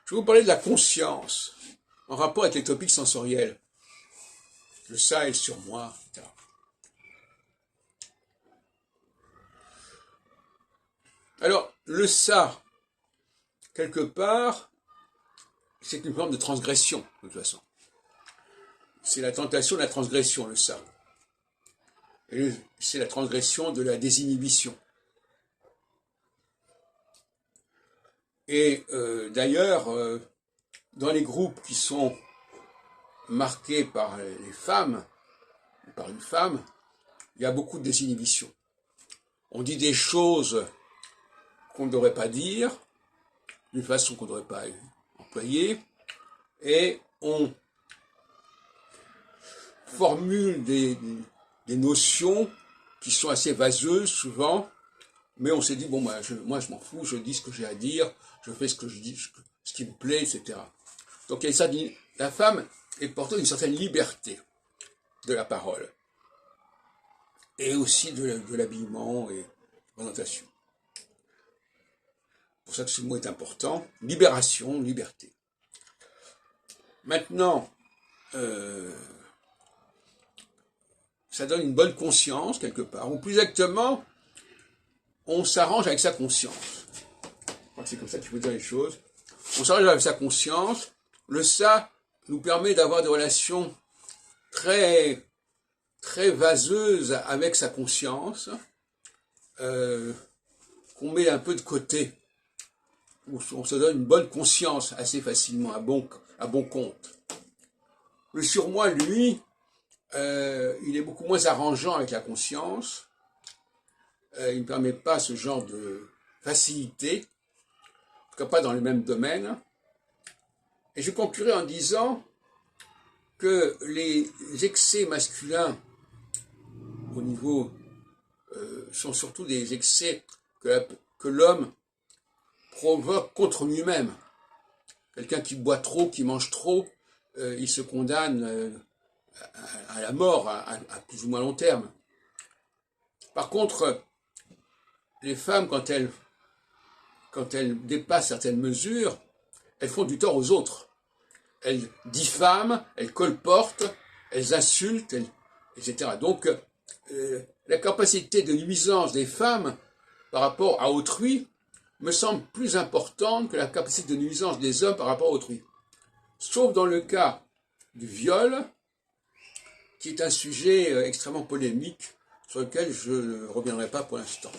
Je vais vous parler de la conscience en rapport avec les topiques sensoriels. Le ça est sur moi, etc. Alors, le ça, quelque part, c'est une forme de transgression, de toute façon. C'est la tentation de la transgression, le ça. Et c'est la transgression de la désinhibition. Et d'ailleurs, dans les groupes qui sont marqués par les femmes, ou par une femme, il y a beaucoup de désinhibition. On dit des choses qu'on ne devrait pas dire, d'une façon qu'on ne devrait pas employer, et on formule des notions qui sont assez vaseuses souvent, mais on s'est dit, bon, moi je m'en fous, je dis ce que j'ai à dire, je fais ce que je dis, ce qui me plaît, etc. Donc il y a ça, la femme est porteuse d'une certaine liberté de la parole, et aussi de l'habillement et de la présentation. C'est pour ça que ce mot est important, libération, liberté. Maintenant, ça donne une bonne conscience quelque part, ou plus exactement, on s'arrange avec sa conscience. C'est comme ça qu'il faut dire les choses. On s'arrange avec sa conscience. Le ça nous permet d'avoir des relations très, très vaseuses avec sa conscience, qu'on met un peu de côté, où on se donne une bonne conscience assez facilement, à bon compte. Le surmoi, lui, il est beaucoup moins arrangeant avec la conscience. Il ne permet pas ce genre de facilité, en tout cas pas dans le même domaine. Et je conclurai en disant que les excès masculins au niveau sont surtout des excès que l'homme provoque contre lui-même. Quelqu'un qui boit trop, qui mange trop, il se condamne à la mort à plus ou moins long terme. Par contre, les femmes, quand elles dépassent certaines mesures, elles font du tort aux autres. Elles diffament, elles colportent, elles insultent, etc. Donc, la capacité de nuisance des femmes par rapport à autrui me semble plus importante que la capacité de nuisance des hommes par rapport à autrui. Sauf dans le cas du viol, qui est un sujet extrêmement polémique, sur lequel je ne reviendrai pas pour l'instant.